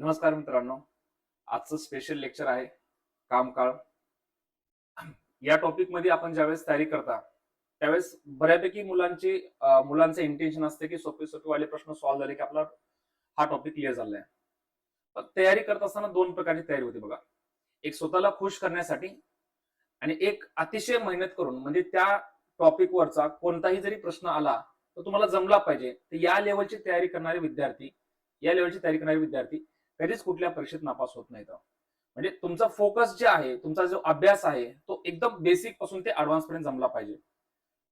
नमस्कार मित्रांनो. आजचं स्पेशल लेक्चर आहे कामकाळ. या टॉपिक मध्ये आपण ज्यावेळेस तयारी करता त्यावेळेस बऱ्यापैकी मुलांचं इंटेन्शन असते की सोपे सोपे वाले प्रश्न सॉल्व्ह झाले की आपला हा टॉपिक क्लिअर झालाय. पण तयारी करत असताना दोन प्रकारची तयारी होती बघा. एक स्वतःला खुश करण्यासाठी आणि एक अतिशय मेहनत करून, म्हणजे त्या टॉपिक वरचा कोणताही जरी प्रश्न आला तर तुम्हाला जमला पाहिजे. तर या लेवलची तयारी करणारे विद्यार्थी कधीच कुठल्या परीक्षेत नापास होत नाहीत. म्हणजे तुमचा फोकस जे आहे, तुमचा जो अभ्यास आहे तो एकदम बेसिक पासून ते ऍडव्हान्स पर्यंत जमला पाहिजे.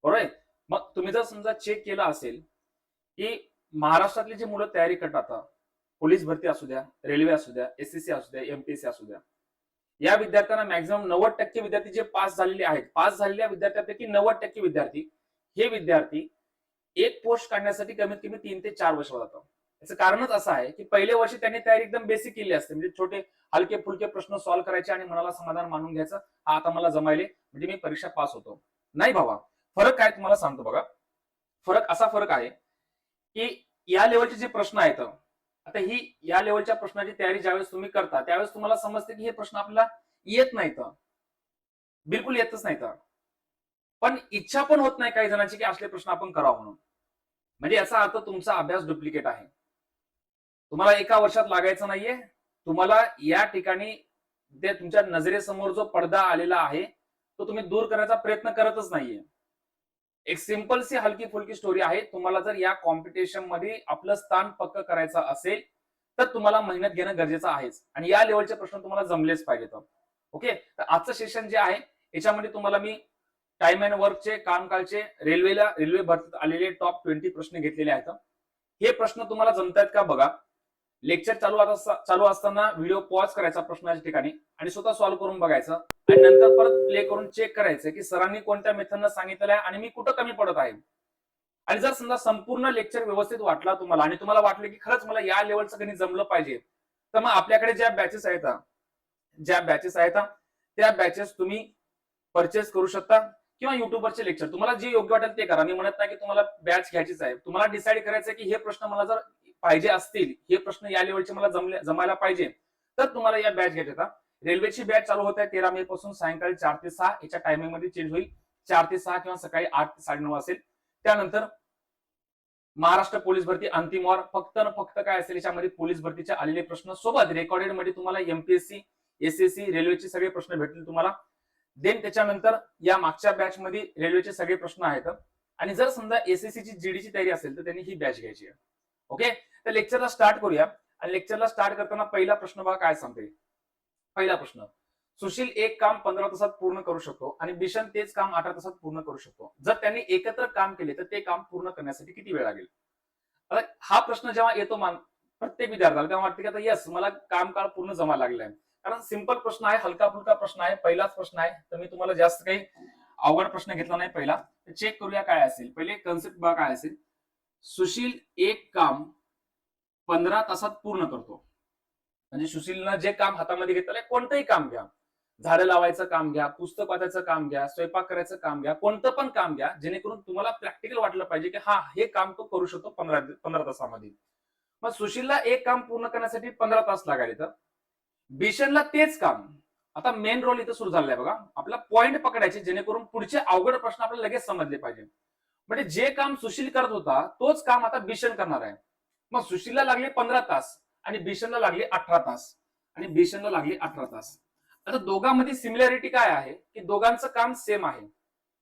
बरोबर आहे. मग तुम्ही जर समजा चेक केला असेल की महाराष्ट्रातली जी मुलं तयारी करतात, पोलीस भरती असू द्या, रेल्वे असू द्या, एसएससी असू द्या, एमपीएससी असू द्या, या विद्यार्थ्यांना मॅक्झिमम 90% विद्यार्थी जे पास झालेले आहेत, पास झालेल्या विद्यार्थ्यांपैकी 90% विद्यार्थी हे विद्यार्थी एक पोस्ट काढण्यासाठी कमीत कमी 3 ते 4 वर्ष जातात. याचं कारणच असं आहे की पहिल्या वर्षी त्यांनी तयारी एकदम बेसिक केली असते. म्हणजे छोटे हलके फुलके प्रश्न सॉल्व्ह करायचे आणि मनाला समाधान मानून घ्यायचं, हा आता मला जमायले म्हणजे मी परीक्षा पास होतो. नाही बाबा, फरक काय तुम्हाला सांगतो बघा. फरक आहे की या लेवलचे जे प्रश्न आहेत, आता ही या लेवलच्या प्रश्नाची तयारी ज्यावेळेस तुम्ही करता त्यावेळेस तुम्हाला समजते की हे प्रश्न आपल्याला येत नाहीत, बिलकुल येतच नाहीत. पण इच्छा पण होत नाही काही जणांची की असले प्रश्न आपण करावं म्हणून. म्हणजे याचा अर्थ तुमचा अभ्यास डुप्लिकेट आहे. तुम्हाला एका वर्षात लागायचं नाहीये. तुम्हाला या ठिकाणी ते तुमच्या नजरेसमोर जो पडदा आलेला आहे तो तुम्ही दूर करण्याचा प्रयत्न करतच नाहीये. एक सिंपल सी हलकी फुलकी स्टोरी आहे. तुम्हाला जर या कॉम्पिटिशन मध्ये आपलं स्थान पक्क करायचं असेल तर तुम्हाला मेहनत घेणं गरजेचं आहेच आणि या लेवलचे प्रश्न तुम्हाला जमलेच पाहिजेत. ओके, तर आजचं सेशन जे आहे याच्यामध्ये तुम्हाला मी टाइम अँड वर्कचे, कामकालचे, रेल्वे भरतीत आलेले टॉप 20 प्रश्न घेतलेले आहेत. हे प्रश्न तुम्हाला जमतायत का बघा. लेक्चर चालू असताना व्हिडिओ पॉज करायचा प्रश्नाच्या ठिकाणी आणि स्वतः सॉल्व्ह करून बघायचं आणि नंतर परत प्ले करून चेक करायचं की सरांनी कोणत्या मेथडनं सांगितलं आहे आणि मी कुठं कमी पडत आहे. आणि जर समजा संपूर्ण लेक्चर व्यवस्थित वाटला तुम्हाला आणि तुम्हाला वाटलं की खरंच मला या लेवलचं गणित जमलं पाहिजे, तर मग आपल्याकडे ज्या बॅचेस आहेत त्या बॅचेस तुम्ही परचेस करू शकता किंवा युट्यूबवरचे लेक्चर तुम्हाला जे योग्य वाटेल ते करा. मी म्हणत नाही की तुम्हाला बॅच घ्यायचीच आहे. तुम्हाला डिसाईड करायचं आहे की हे प्रश्न मला जर पाहिजे असतील, हे प्रश्न या लेवलचे मला जमायला पाहिजे, तर तुम्हाला या बॅच घ्यायच्या. रेल्वेची बॅच चालू होत आहे 13 मे पासून सायंकाळी 4 ते 6 याच्या टायमिंग मध्ये चेंज होईल. 4 ते 6 किंवा सकाळी 8 ते 9:30 असेल. त्यानंतर महाराष्ट्र पोलीस भरती अंतिम वार, फक्त काय असेल याच्यामध्ये पोलीस भरतीचे आलेले प्रश्न सोबत रेकॉर्डेड मध्ये तुम्हाला एमपीएससी, एसएससी, रेल्वेचे सगळे प्रश्न भेटतील तुम्हाला. देन त्याच्यानंतर या मागच्या बॅच मध्ये रेल्वेचे सगळे प्रश्न आहेत. आणि जर समजा एसएससी ची जीडीची तयारी असेल तर त्यांनी ही बॅच घ्यायची आहे. ओके, तर लेक्चरला स्टार्ट करूया. आणि लेक्चरला स्टार्ट करताना पहिला प्रश्न बघा काय सांगते. पहिला प्रश्न, सुशील एक काम 15 तासात पूर्ण करू शकतो आणि बिशन तेच काम 18 तासात पूर्ण करू शकतो. जर त्यांनी एकत्र काम केले तर ते काम पूर्ण करण्यासाठी किती वेळ लागेल? आता हा प्रश्न जेव्हा येतो प्रत्येक विद्यार्थ्याला तेव्हा वाटतं की आता यस, मला काम काळ पूर्ण जमा लागलाय. कारण सिंपल प्रश्न आहे, हलका फुलका प्रश्न आहे, पहिलाच प्रश्न आहे. तर मी तुम्हाला जास्त काही अवघड प्रश्न घेतला नाही. पहिला चेक करूया काय असेल. पहिले कन्सेप्ट बघा काय असेल. सुशील एक काम 15 तासात पूर्ण करतो. म्हणजे सुशीलनं जे काम हातामध्ये घेतलंय, कोणतंही काम घ्या, झाडं लावायचं काम घ्या, पुस्तक वाचायचं काम घ्या, स्वयंपाक करायचं काम घ्या, कोणतं पण काम घ्या जेणेकरून तुम्हाला प्रॅक्टिकल वाटलं पाहिजे की हा हे काम तो करू शकतो 15 तासामध्ये. मग सुशीलला एक काम पूर्ण करण्यासाठी 15 तास लागायले, तर बिशनला तेच काम. आता मेन रोल इथं सुरू झालाय बघा. आपला पॉइंट पकडायचे जेणेकरून पुढचे अवघड प्रश्न आपल्याला लगेच समजले पाहिजे. म्हणजे जे काम सुशील करत होता तोच काम आता बिशन करणार आहे. मग सुशीलला लागले 15 तास आणि बिशनला लागले 18 तास आणि बिशनला लागले 18 तास. आता दोघांमध्ये सिमिलॅरिटी काय आहे की दोघांचं काम सेम आहे.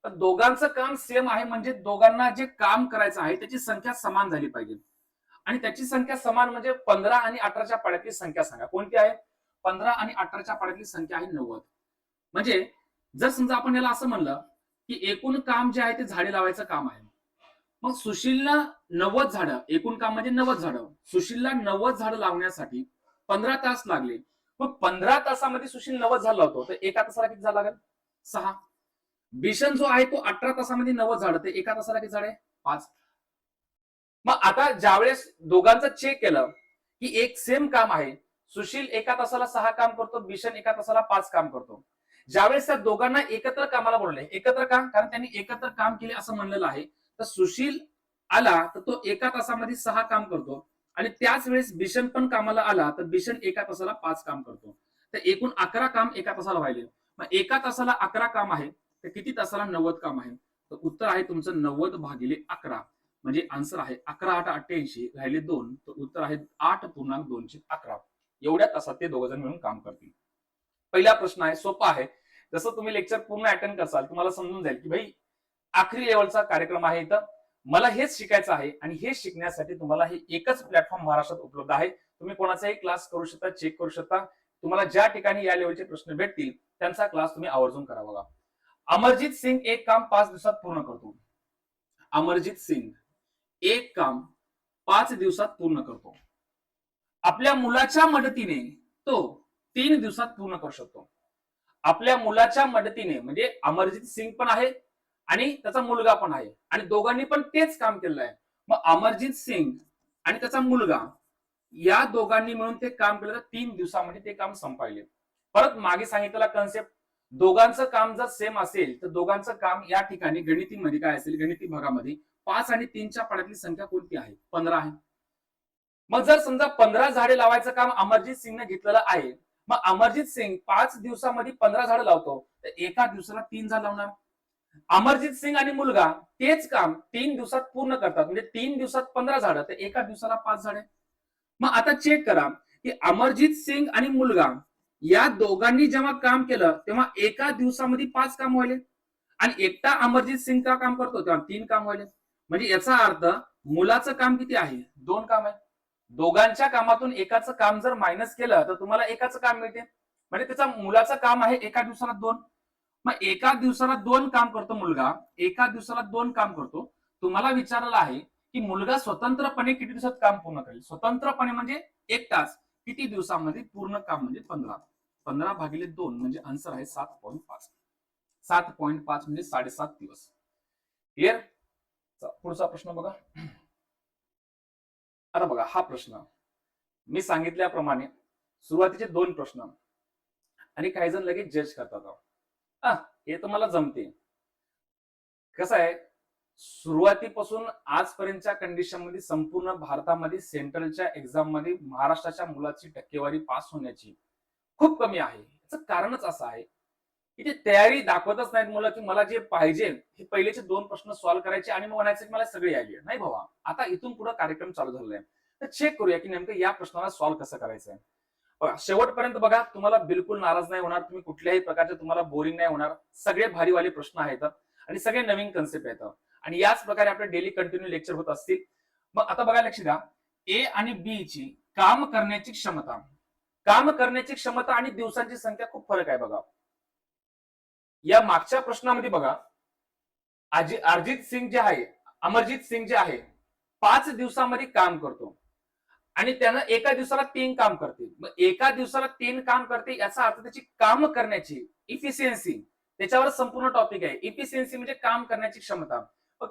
तर दोघांचं काम सेम आहे म्हणजे दोघांना जे काम करायचं आहे त्याची संख्या समान झाली पाहिजे. आणि त्याची संख्या समान म्हणजे 15 आणि 18च्या पाड्यातली संख्या सांगा कोणती आहे. 15 आणि 18च्या पाड्यातली संख्या आहे 90. म्हणजे जर समजा आपण याला असं म्हणलं की एकूण काम जे आहे ते झाडे लावायचं काम आहे. मग सुशीलला 90 झाडं, एकूण काम म्हणजे 90 झाडं, सुशीलला 90 झाडं लावण्यासाठी 15 तास लागले. मग 15 तासामध्ये सुशील 90 झाड लावतो तर एका तासाला किती झाड लागेल? 6. बिशन जो आहे तो 18 तासामध्ये 90 झाड, ते एका तासाला किती झाड आहे? 5. मग आता ज्यावेळेस दोघांचं चेक केलं की एक सेम काम आहे, सुशील एका तासाला 6 काम करतो, बिशन एका तासाला 5 काम करतो. ज्यावेळेस त्या दोघांना एकत्र कामाला बोलले, एकत्र काम, कारण त्यांनी एकत्र काम केले असं म्हणलेलं आहे. तर सुशील आला तर तो एका तासामध्ये 6 काम करतो आणि त्याच वेळेस बिशन पण कामाला आला तर बिशन एका तासाला 5 काम करतो. तर एकूण 11 काम एका तासाला व्हायले. मग एका तासाला 11 काम आहे तर किती तासाला 90 काम आहे. तर उत्तर आहे तुमचं 90 भागिले 11. म्हणजे आन्सर आहे 11×8 = 88 राहिले 2. तर उत्तर आहे 8.211. एवढ्या तासात ते दोघ जण मिळून काम करतील. पहिला प्रश्न आहे, सोपा आहे. जसं तुम्ही लेक्चर पूर्ण अटेंड करसाल तुम्हाला समजून जाईल की भाई आखरी लेवलचा कार्यक्रम आहे इथं. मला हेच शिकायचं आहे आणि हे शिकण्यासाठी तुम्हाला हे एकच प्लॅटफॉर्म महाराष्ट्रात उपलब्ध आहे. तुम्ही कोणाचाही क्लास करू शकता, चेक करू शकता. तुम्हाला ज्या ठिकाणी या लेवलचे प्रश्न भेटतील त्यांचा क्लास तुम्ही आवर्जून करा. बघा, अमरजीत सिंग एक काम 5 दिवसात पूर्ण करतो. अमरजीत सिंग एक काम 5 दिवसात पूर्ण करतो. आपल्या मुलाच्या मदतीने तो 3 दिवसात पूर्ण करू शकतो. आपल्या मुलाच्या मदतीने म्हणजे अमरजीत सिंग पण आहे आणि त्याचा मुलगा पण आहे आणि दोघांनी पण तेच काम केलेलं आहे. मग अमरजीत सिंग आणि त्याचा मुलगा या दोघांनी मिळून ते काम केलं तर 3 दिवसामध्ये ते काम संपायले. परत मागे सांगितलेला कन्सेप्ट, दोघांचं काम जर सेम असेल तर दोघांचं काम या ठिकाणी गणितीमध्ये काय असेल, गणिती भागामध्ये 5 आणि 3च्या पाड्यातली संख्या कोणती आहे? 15 आहे. मग जर समजा 15 झाडे लावायचं काम अमरजीत सिंगने घेतलेलं आहे, मग अमरजीत सिंग 5 दिवसामध्ये 15 झाडं लावतो तर एका दिवसाला 3 झाड लावणार. अमरजीत सिंग आणि मुलगा तेच काम 3 दिवसात पूर्ण करतात, म्हणजे 3 दिवसात 15 झाडं तर एका दिवसाला 5 झाडे. मग आता चेक करा की अमरजीत सिंग आणि मुलगा या दोघांनी जेव्हा काम केलं तेव्हा एका दिवसामध्ये 5 काम व्हायले आणि एकटा अमरजीत सिंग का काम करतो तेव्हा 3 काम व्हायले. म्हणजे याचा अर्थ मुलाचं काम किती आहे? 2 काम आहे. दोघांच्या कामातून एकाचं काम जर मायनस केलं तर तुम्हाला एकाचं काम मिळते. म्हणजे त्याचा मुलाचं काम आहे एका दिवसाला 2. मग एका दिवसाला 2 काम करतो मुलगा, एका दिवसाला 2 काम करतो. तुम्हाला विचारलं आहे की मुलगा स्वतंत्रपणे किती दिवसात काम पूर्ण करेल? स्वतंत्रपणे म्हणजे एकटाच किती दिवसामध्ये पूर्ण काम म्हणजे 15. 15 भागिले 2 म्हणजे आन्सर आहे 7.5. 7.5 म्हणजे 7.5 दिवस. क्लिअर? पुढचा प्रश्न बघा. आता बघा हा प्रश्न मी सांगितल्याप्रमाणे सुरुवातीचे 2 प्रश्न आणि काही जण लगेच जज करतात. हे तर मला जमते. कसं आहे, सुरुवातीपासून आजपर्यंतच्या कंडिशन मध्ये संपूर्ण भारतामध्ये सेंट्रलच्या एक्झाम मध्ये महाराष्ट्राच्या मुलाची टक्केवारी पास होण्याची खूप कमी आहे. याचं कारणच असं आहे की ते तयारी दाखवतच नाहीत मुलं की मला जे पाहिजे हे पहिलेचे 2 प्रश्न सॉल्व्ह करायचे आणि मग म्हणायचं की मला सगळी आली नाही भावा. आता इथून पुढे कार्यक्रम चालू झालेला आहे. तर चेक करूया की नेमकं या प्रश्नाला सॉल्व्ह कसं करायचं आहे. बघा, शेवटपर्यंत बघा, तुम्हाला बिलकुल नाराज नाही होणार. तुम्ही कुठल्याही प्रकारचे तुम्हाला बोरिंग नाही होणार. सगळे भारीवाले प्रश्न आहेत आणि सगळे नवीन कन्सेप्ट आहेत आणि याच प्रकारे आपले डेली कंटिन्यू लेक्चर होत असतील. मग आता बघा, लक्ष द्या. ए आणि बी ची काम करण्याची क्षमता आणि दिवसांची संख्या खूप फरक आहे. बघा, या मागच्या प्रश्नामध्ये बघा, अमरजीत सिंग जे आहे 5 दिवसामध्ये काम करतो आणि त्यानं एका दिवसाला 3 काम करते. मग एका दिवसाला 3 काम करते याचा अर्थ त्याची काम करण्याची इफिशियन्सी, त्याच्यावर संपूर्ण टॉपिक आहे. इफिशियन्सी म्हणजे काम करण्याची क्षमता.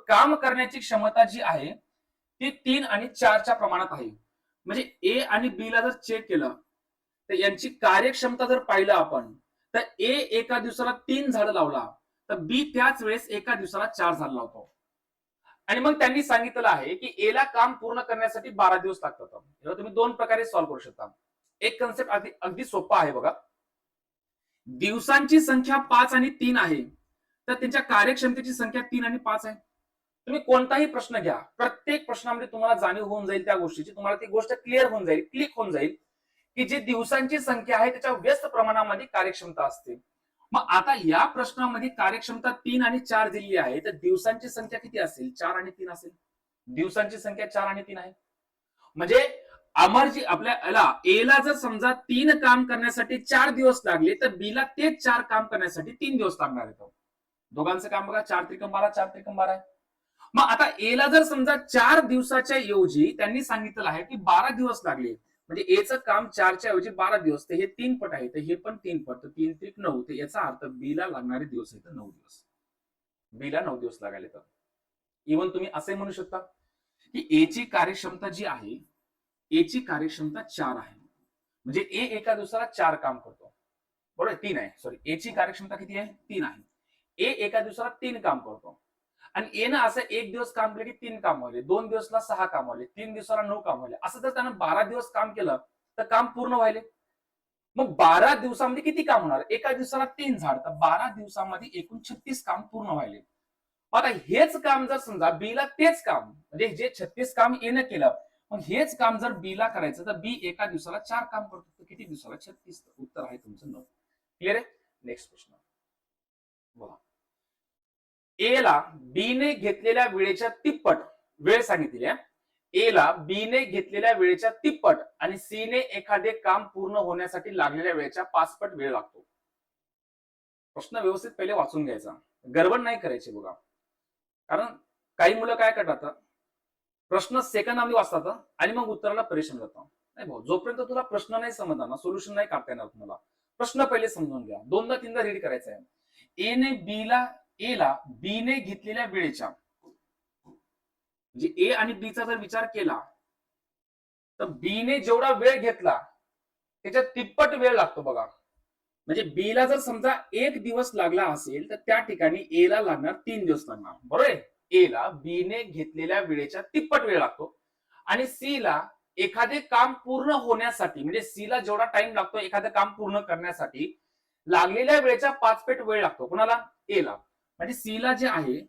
काम करण्याची क्षमता जी आहे ती 3 आणि 4च्या प्रमाणात आहे. म्हणजे ए आणि बी ला जर चेक केलं तर यांची कार्यक्षमता जर पाहिलं आपण तर ए एका दिवसाला 3 झाडं लावला तर बी त्याच वेळेस एका दिवसाला 4 झाडं लावतो. आणि मग त्यांनी सांगितलं आहे की ए ला काम पूर्ण करण्यासाठी 12 दिवस लागतात. तुम्ही 2 प्रकारे सॉल्व्ह करू शकता. एक कन्सेप्ट अगदी सोपा आहे. बघा, दिवसांची संख्या 5 आणि 3 आहे तर त्यांच्या कार्यक्षमतेची संख्या 3 आणि 5 आहे. तुम्ही कोणताही प्रश्न घ्या, प्रत्येक प्रश्नामध्ये तुम्हाला जाणीव होऊन जाईल त्या गोष्टीची, तुम्हाला ती गोष्ट क्लिअर होऊन जाईल, क्लिक होऊन जाईल की जी दिवसांची संख्या आहे त्याच्या व्यस्त प्रमाणामध्ये कार्यक्षमता असते. मग आता या प्रश्नामध्ये कार्यक्षमता 3 आणि 4 दिली आहे तर दिवसांची संख्या किती असेल? 4 आणि 3 असेल. दिवसांची संख्या 4 आणि 3 आहे. म्हणजे आपल्याला ए ला जर समजा 3 काम करण्यासाठी 4 दिवस लागले तर बी ला तेच 4 काम करण्यासाठी 3 दिवस लागणार आहेत. दोघांचं काम बघा, 4 त्रिकम 12, 4 त्रिकम 12 आहे. मग आता ए ला जर समजा 4 दिवसाच्या ऐवजी त्यांनी सांगितलं आहे की 12 दिवस लागले, म्हणजे एचं काम 4च्या ऐवजी 12 दिवस, तर हे 3 पट आहे, तर हे पण 3 पट, तर 3 त्रिक 9, तर याचा अर्थ बी ला लागणारे दिवस आहेत 9 दिवस. बी ला 9 दिवस लागायले. तर इव्हन तुम्ही असे म्हणू शकता की ए ची कार्यक्षमता जी आहे, ए ची कार्यक्षमता 4 आहे, म्हणजे ए एका दिवसाला 4 काम करतो. बरोबर, 3 आहे, सॉरी, ए ची कार्यक्षमता किती आहे? 3 आहे. ए एका दिवसाला 3 काम करतो आणि ए ना असं एक दिवस काम केलं की 3 काम व्हायले, 2 दिवसला 6 काम व्हायले, 3 दिवसाला 9 काम व्हायले. असं जर त्यानं 12 दिवस काम केलं तर काम पूर्ण व्हायले. मग 12 दिवसामध्ये किती काम होणार? एका दिवसाला 3 झाड, तर 12 दिवसामध्ये एकूण 36 काम पूर्ण व्हायले. आता हेच काम जर समजा बीला तेच काम म्हणजे जे 36 काम एनं केलं, मग हेच काम जर बीला करायचं तर बी एका दिवसाला 4 काम करतो, तर किती दिवसाला? 36. उत्तर आहे तुमचं 9. क्लिअर आहे? नेक्स्ट प्रश्न बघा. ए ला बी ने घेतलेल्या वेळेच्या तिप्पट वेळ सांगितली आहे. ए ला बी ने घेतलेल्या वेळेच्या तिप्पट आणि सी ने एखादे काम पूर्ण होण्यासाठी लागलेल्या वेळेच्या 5 पट वेळ लागतो. प्रश्न व्यवस्थित पहिले वाचून घ्यायचा, गडबड नाही करायची बघा. कारण काही मुलं काय करतात, प्रश्न सेकंदामध्ये वाचतात आणि मग उत्तराला परेशान जातात. नाही भाऊ, जोपर्यंत तुला प्रश्न नाही समजणार ना, सोल्युशन नाही काढता येणार तुम्हाला. प्रश्न पहिले समजून घ्या, दोनदा तीनदा रीड करायचा आहे. ए ला बी ने घेतलेल्या वेळेच्या म्हणजे ए आणि बी चा जर विचार केला तर बी ने जेवढा वेळ घेतला त्याच्या तिप्पट वेळ लागतो बघा. म्हणजे बी ला जर समजा 1 दिवस लागला असेल तर त्या ठिकाणी ए ला लागणार 3 दिवस लागणार. बरोबर आहे? ए ला बी ने घेतलेल्या वेळेच्या तिप्पट वेळ लागतो आणि सी ला एखादे काम पूर्ण होण्यासाठी म्हणजे सी ला जेवढा टाइम लागतो एखादं काम पूर्ण करण्यासाठी लागलेल्या वेळेच्या 5 पट वेळ लागतो. कोणाला? ए ला. म्हणजे सी ला जे आहे,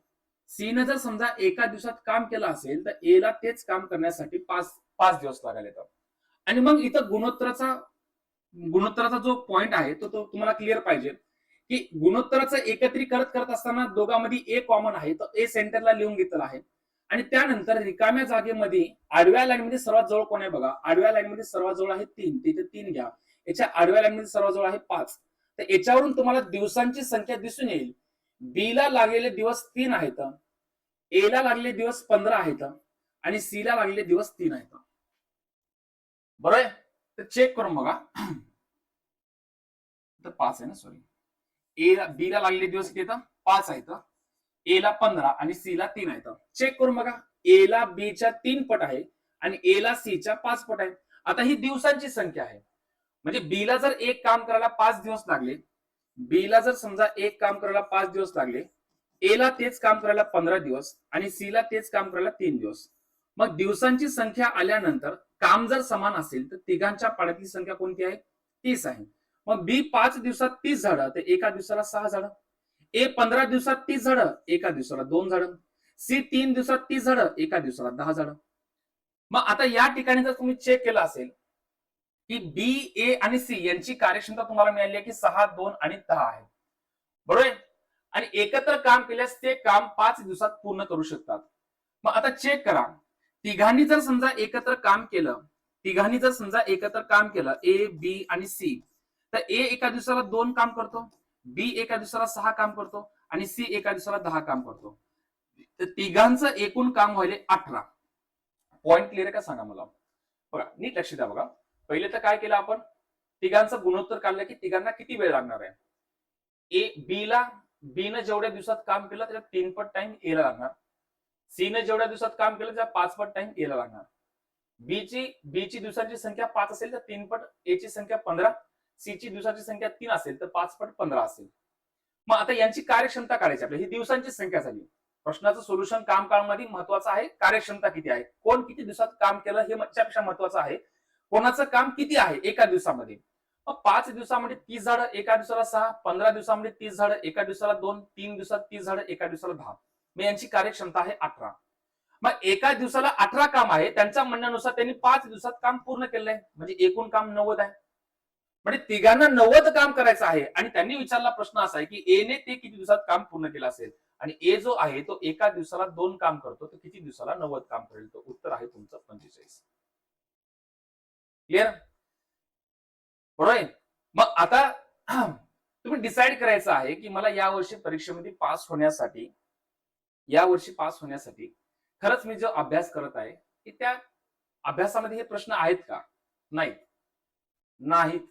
सी ने जर समजा एका दिवसात काम केलं असेल तर ए ला तेच काम करण्यासाठी 5 दिवस लागायला येतात. आणि मग इथं गुणोत्तराचा जो पॉइंट आहे तो तुम्हाला क्लिअर पाहिजे की गुणोत्तराचं एकत्रित करत असताना दोघांमध्ये ए कॉमन आहे, तर ए सेंटरला लिहून घेतलेला आहे. आणि त्यानंतर रिकाम्या जागेमध्ये आडव्या लाईनमध्ये सर्वात जवळ कोण आहे बघा. आडव्या लाईनमध्ये सर्वात जवळ आहे 3, तिथे 3 घ्या. याच्या आडव्या लाईनमध्ये सर्वात जवळ आहे 5. तर याच्यावरून तुम्हाला दिवसांची संख्या दिसून येईल. बी ला लागलेले दिवस 3 आहेत, ए ला लागलेले दिवस 15 आहेत आणि सी ला लागलेले दिवस 3 आहेत. बरोबर आहे? तर चेक करून बघा. तर 5 आहे ना, सॉरी. बी ला लागलेले दिवस किती आहेत? 5 आहेत. ए ला 15 आणि सी ला 3 आहेत. चेक करून बघा. ए ला बी च्या 3 पट आहे आणि ए ला सी च्या 5 पट आहे. आता ही दिवसांची संख्या आहे. म्हणजे बी ला जर एक काम करायला 5 दिवस लागले, बी ला जर समजा एक काम करायला 5 दिवस लागले, ए ला तेच काम करायला 15 दिवस आणि सी ला तेच काम करायला 3 दिवस. मग दिवसांची संख्या आल्यानंतर काम जर समान असेल तर तिघांच्या पाड्यातली संख्या कोणती आहे? 30 आहे. मग बी 5 दिवसात 30 झाडं, तर एका दिवसाला 6 झाडं. ए 15 दिवसात 30 झाडं, एका दिवसाला 2 झाडं. सी 3 दिवसात 30 झाडं, एका दिवसाला 10 झाडं. मग आता या ठिकाणी जर तुम्ही चेक केलं असेल की बी, ए आणि सी यांची कार्यक्षमता तुम्हाला मिळाली आहे की 6, 2 आणि 10 आहे. बरोबर आहे? आणि एकत्र काम केल्यास ते काम 5 दिवसात पूर्ण करू शकतात. मग आता चेक करा, तिघांनी जर समजा एकत्र काम केलं, ए, बी आणि सी, तर ए एका दिवसाला 2 काम करतो, बी एका दिवसाला 6 काम करतो आणि सी एका दिवसाला 10 काम करतो. तर तिघांचं एकूण काम व्हायले 18. पॉइंट क्लिअर आहे का सांगा मला? बघा, नीट लक्ष द्या बघा. पहिले तर काय केलं आपण? तिघांचं गुणोत्तर काढलं की तिघांना किती वेळ लागणार आहे. बी न जेवढ्या दिवसात काम केलं त्याच्या 3 पट टाइम ए ला लागणार. सी ने जेवढ्या दिवसात काम केलं त्याच्या 5 पट टाइम ए ला लागणार. बी ची दिवसांची संख्या 5 असेल तर 3 पट, ए ची संख्या 15, सी ची दिवसाची संख्या 3 असेल तर 5 पट 15 असेल. मग आता यांची कार्यक्षमता काढायची आपल्याला. ही दिवसांची संख्या झाली. प्रश्नाचं सोल्युशन काम काळामध्ये महत्वाचं आहे, कार्यक्षमता किती आहे, कोण किती दिवसात काम केलं हे त्यापेक्षा महत्वाचं आहे कोणाचं काम किती आहे एका दिवसामध्ये. मग 5 दिवसामध्ये 30 झाडं, एका दिवसाला 6, 15 दिवसामध्ये 30 झाडं, एका दिवसाला 2, 3 दिवसात 30 झाडं, एका दिवसाला 10. मग यांची कार्यक्षमता आहे 18. मग एका दिवसाला 18 काम आहे, त्यांच्या म्हणण्यानुसार त्यांनी 5 दिवसात काम पूर्ण केलंय, म्हणजे एकूण काम 90 आहे. म्हणजे तिघांना 90 काम करायचं आहे आणि त्यांनी विचारला प्रश्न असा आहे की ए ने ते किती दिवसात काम पूर्ण केलं असेल आणि ए जो आहे तो एका दिवसाला 2 काम करतो, तर किती दिवसाला 90 काम करेल? तो उत्तर आहे तुमचं 45. क्लिअर? बरोबर आहे? मग आता तुम्ही डिसाईड करायचं आहे की मला यावर्षी परीक्षेमध्ये पास होण्यासाठी खरंच मी जो अभ्यास करत आहे की त्या अभ्यासामध्ये हे प्रश्न आहेत का? नाहीत.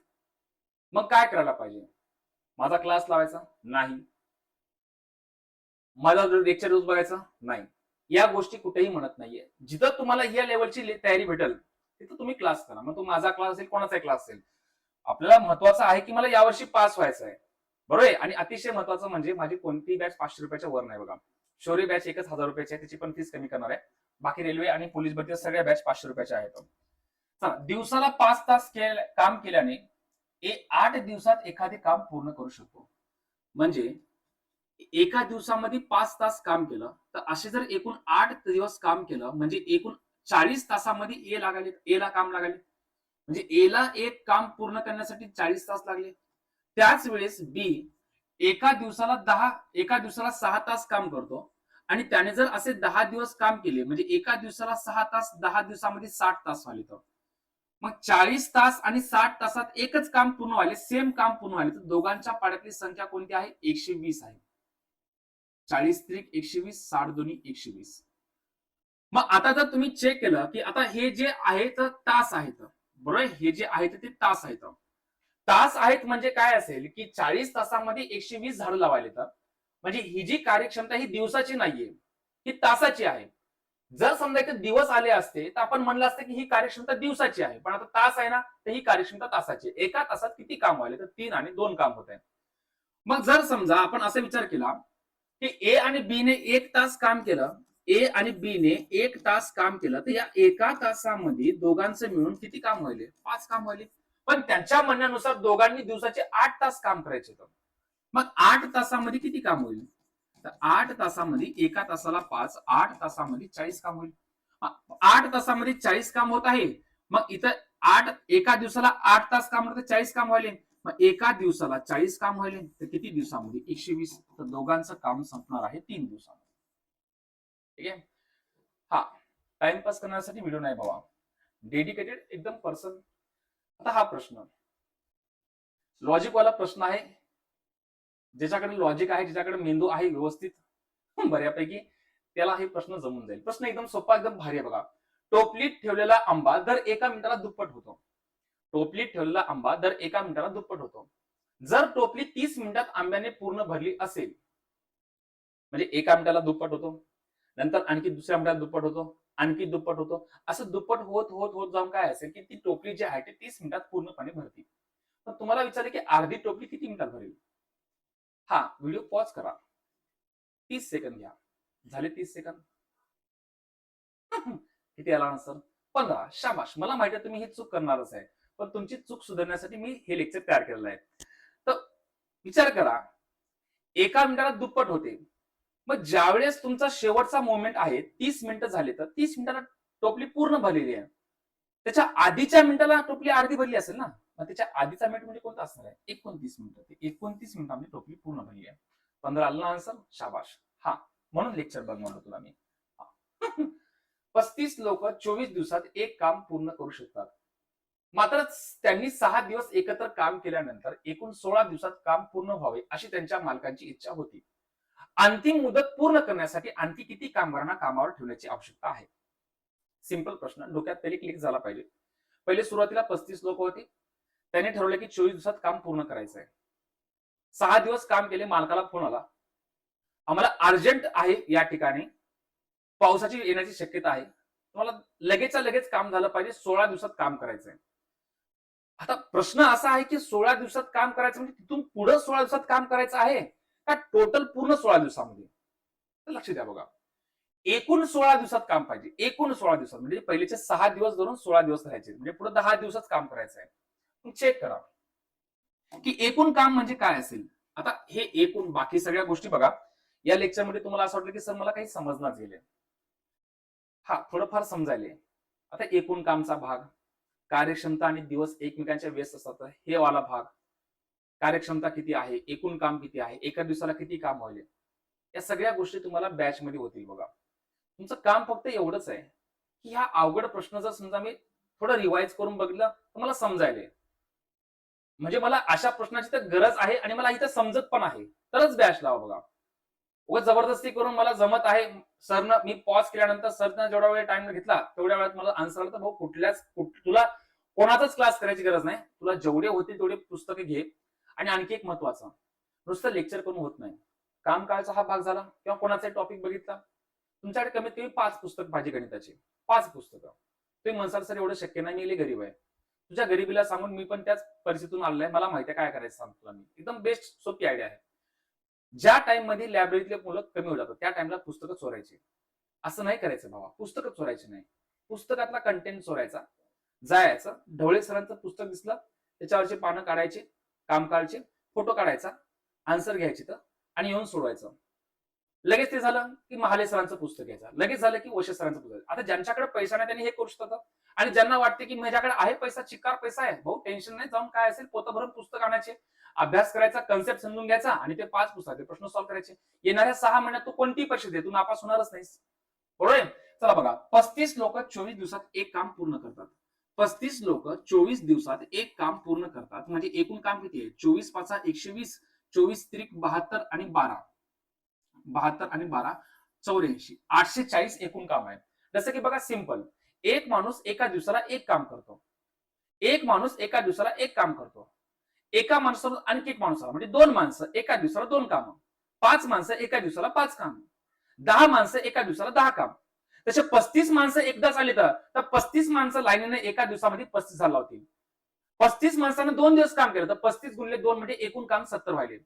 मग काय करायला पाहिजे? माझा क्लास लावायचा नाही, माझा लेक्चर रोज बघायचा नाही. या गोष्टी कुठेही म्हणत नाहीये. जिथं तुम्हाला या लेवलची तयारी भेटेल तिथं तुम्ही क्लास करा. मग तो माझा क्लास असेल, कोणाचा क्लास असेल. आपल्याला महत्वाचं आहे की मला यावर्षी पास व्हायचं आहे. बरोबर आहे? आणि अतिशय महत्वाचं म्हणजे माझी कोणतीही बॅच 500 रुपयाच्या वर नाही बघा. शौर्य बॅच एकच 1000 रुपयाची आहे, त्याची पण फीस कमी करणार आहे. बाकी रेल्वे आणि पोलीस भरती सगळ्या बॅच 500 रुपयाच्या आहेत. चला, दिवसाला 5 तास काम केल्याने 8 दिवसात एखादे काम पूर्ण करू शकतो. म्हणजे एका दिवसामध्ये 5 तास काम केलं तर असे जर एकूण 8 दिवस काम केलं म्हणजे एकूण 40 तासामध्ये ए ला काम लागले. म्हणजे ए ला एक काम पूर्ण करण्यासाठी 40 तास लागले. त्याच वेळेस बी एका दिवसाला 6 तास काम करतो आणि त्याने जर असे 10 दिवस काम केले म्हणजे एका दिवसाला 6 तास 10 दिवसामध्ये 60 तास झाले. तर मग 40 तास आणि 60 तासात एकच काम पूर्ण व्हायले, सेम काम पूर्ण व्हायले, तर दोघांच्या पाड्यातली संख्या कोणती आहे? 120 आहे. 40 त्रिक 120, 60 दोन्ही 120. मग आता जर तुम्ही चेक केलं की आता हे जे आहे तर तास आहेत, बरोबर, हे जे आहेत ते तास आहेत. तास आहेत म्हणजे काय असेल की 40 तासामध्ये 120 झाडं लावायला येतात. म्हणजे ही जी कार्यक्षमता ही दिवसाची नाहीये, ही तासाची आहे. जर समजा इथे दिवस आले असते तर आपण म्हणलं असतं की ही कार्यक्षमता दिवसाची आहे, पण आता तास आहे ना, तर ही कार्यक्षमता तासाची आहे. एका तासात किती काम व्हायले? तर 3 आणि 2 काम होत आहे. मग जर समजा आपण असा विचार केला की ए आणि बी ने 1 तास काम केलं, ए आणि बी ने 1 तास काम केलं, तर या एका तासामध्ये दोघांचं मिळून किती काम व्हायले? 5 काम व्हायले. पण त्यांच्या म्हणण्यानुसार दोघांनी दिवसाचे 8 तास काम करायचे. मग 8 तासामध्ये किती काम होईल? तर 8 तासामध्ये एका तासाला 5, 8 तासामध्ये 40 काम होईल. 8 तासामध्ये 40 काम होत आहे. मग इथं एका दिवसाला 8 तास काम होतं, 40 काम व्हायले. मग एका दिवसाला 40 काम व्हायले तर किती दिवसामध्ये? 120. तर दोघांचं काम संपणार आहे 3 दिवसामध्ये. ठीक आहे. हा टाइमपास करण्यासाठी व्हिडिओ नाही बाबा, डेडिकेटेड एकदम पर्सन. आता हा प्रश्न लॉजिक वाला प्रश्न आहे. ज्याच्याकडे लॉजिक आहे, ज्याच्याकडे मेंदू आहे व्यवस्थित बऱ्यापैकी, त्याला हे प्रश्न जमून जाईल. प्रश्न एकदम सोपा, एकदम भारी आहे बघा. टोपलीत ठेवलेला आंबा दर एका मिनिटाला दुप्पट होतो. टोपलीत ठेवलेला आंबा दर एका मिनिटाला दुप्पट होतो. जर टोपली 30 मिनिटात आंब्याने पूर्ण भरली असेल, म्हणजे एका मिनिटाला दुप्पट होतो, नंतर आणखी दुसऱ्या मिनिटाला दुप्पट होतो, आणखी दुप्पट होतो, असं दुप्पट होत होत होत जाऊन काय असेल की ती टोपली जी आहे ती 30 मिनिटात पूर्णपणे भरती. तर तुम्हाला विचारले की अर्धी टोपली किती मिनिटात भरेल? हा व्हिडिओ पॉज करा, 30 सेकंद घ्या. झाले 30 सेकंद. किती आला आन्सर? 15. शाबाश. मला माहिती आहे तुम्ही ही चूक करणारच आहे, पण तुमची चूक सुधारण्यासाठी मी हे लेक्चर तयार केलेलं आहे. तर विचार करा, एका मिनिटाला दुप्पट होते. मग ज्यावेळेस तुमचा शेवटचा मोमेंट आहे 30 मिनिटं झाले, तर 30 मिनिटाला टोपली पूर्ण भरलेली आहे. त्याच्या आधीच्या मिनिटाला टोपली अर्धी भरली असेल ना, मग त्याच्या आधीचा मिनिट म्हणजे कोणता असणार आहे? 29 मिनिटं. 29 मिनिटांमध्ये टोपली पूर्ण भरली आहे. 15 आलं ना आन्सर? शाबाश. हा म्हणून लेक्चर बनवलं तुला मी. 35 लोक 24 दिवसात एक काम पूर्ण करू शकतात. मात्र त्यांनी 6 दिवस एकत्र काम केल्यानंतर एकूण 16 दिवसात काम पूर्ण व्हावे अशी त्यांच्या मालकांची इच्छा होती. अंतिम मुदत पूर्ण करण्यासाठी आणखी किती कामगारांना कामावर ठेवण्याची आवश्यकता आहे? सिंपल प्रश्न, डोक्यात तरी क्लिक झाला पाहिजे. पहिले सुरुवातीला 35 लोक होते. त्यांनी ठरवलं की 24 दिवसात काम पूर्ण करायचं आहे. 6 दिवस काम केले, मालकाला फोन आला, आम्हाला अर्जंट आहे, या ठिकाणी पावसाची येण्याची शक्यता आहे, तुम्हाला लगेचच्या लगेच काम झालं पाहिजे, 16 दिवसात काम करायचं आहे. आता प्रश्न असा आहे की 16 दिवसात काम करायचं म्हणजे तिथून पुढे 16 दिवसात काम करायचं आहे का टोटल पूर्ण 16 दिवसामध्ये? तर लक्ष द्या बघा, एकूण 16 दिवसात काम पाहिजे. एकूण 16 दिवसात म्हणजे पहिलेचे 6 दिवस धरून 16 दिवस राहायचे, म्हणजे पुढे 10 दिवसच काम करायचं आहे. चेक करा की एकूण काम म्हणजे काय असेल. आता हे एकूण बाकी सगळ्या गोष्टी बघा, या लेक्चरमध्ये तुम्हाला असं वाटलं की सर मला काही समजणार गेले. हा थोडंफार समजायले. आता एकूण कामचा भाग, कार्यक्षमता आणि दिवस एकमेकांच्या व्यस्त असतात हे वाला भाग, कार्यक्षमता किती आहे, एकूण काम किती आहे, एका दिवसाला किती काम व्हायले, या सगळ्या गोष्टी तुम्हाला बॅच मध्ये होतील बघा. तुमचं काम फक्त एवढंच आहे की हा अवघड प्रश्न जर समजा मी थोडं रिवाइज करून बघितलं तर मला समजायले, म्हणजे मला अशा प्रश्नाची तर गरज आहे आणि मला इथं समजत पण आहे, तरच बॅच लावा बघा. उगाच जबरदस्ती करून मला जमत आहे सरनं, मी पॉज केल्यानंतर सरनं जेवढा वेळ टाइम घेतला तेवढ्या वेळात मला आन्सर आला, तर भाऊ तुला कोणाचाच क्लास करायची गरज नाही. तुला जेवढे होते तेवढे पुस्तके घे. आणि आणखी एक महत्वाचं, नुसतं लेक्चर करून होत नाही. काम काळचा हा भाग झाला किंवा कोणाचा टॉपिक बघितला, तुमच्याकडे कमीत कमी 5 पुस्तक पाहिजे गणिताची, 5 पुस्तकं. तुम्ही म्हणसाल सर एवढं शक्य नाही, मी लई गरीब आहे. तुझ्या गरीबीला सांगून मी पण त्याच परिस्थितीतून आलोय, मला माहिती आहे काय करायचं सांगतो तुला मी. एकदम बेस्ट सोपी आयडिया आहे. ज्या टाइम मध्ये लायब्ररीतले मुलं कमी होत जातात त्या टाइमला पुस्तकं चोरायची. असं नाही करायचं बाबा, पुस्तकं चोरायची नाही. पुस्तकातला कंटेंट चोरायचा, जायचं, ढवळे सरांचं पुस्तक दिसलं त्याच्यावरचे पानं काढायचे, काम काढायचे, फोटो काढायचा, आन्सर घ्यायची तर आणि येऊन सोडवायचं. लगेच ते झालं की महाले सरांचं पुस्तक घ्यायचं, लगेच झालं की वशे सरांचं पुस्तक. आता ज्यांच्याकडे पैसा नाही त्यांनी हे करू शकतात आणि ज्यांना वाटते की माझ्याकडे आहे पैसा, चिकार पैसा आहे, भाऊ टेन्शन नाही, जाऊन काय असेल पोतं भरून पुस्तक आणायचे, अभ्यास करायचा, कन्सेप्ट समजून घ्यायचा आणि ते 5 पुस्तकाचे प्रश्न सॉल्व्ह करायचे. येणाऱ्या 6 महिन्यात तू कोणतीही परीक्षा दे, तू नापास होणारच नाहीस. बरोबर आहे? चला बघा, 35 लोक 24 दिवसात एक काम पूर्ण करतात. 35 लोक 24 दिवसात एक काम पूर्ण करतात म्हणजे एकूण काम किती आहे? 24 पाचा 120, 24 त्रिक 72 आणि 12, 72 आणि 12 84, 840 एकूण काम आहे. जसं की बघा सिंपल, एक माणूस एका दिवसाला एक काम करतो. एक माणूस एका दिवसाला एक काम करतो. एका माणसाला आणखी एक माणूस म्हणजे 2 माणसं एका दिवसाला 2 कामं. 5 माणसं एका दिवसाला 5 कामं. 10 माणसं एका दिवसाला 10 काम. तसे 35 माणसं एकदाच आली तर 35 माणसं लाईनीने एका दिवसामध्ये 35 झाला होतील. 35 माणसानं 2 दिवस काम केलं तर 35 गुणिले 2 म्हणजे एकूण काम 70 व्हायले.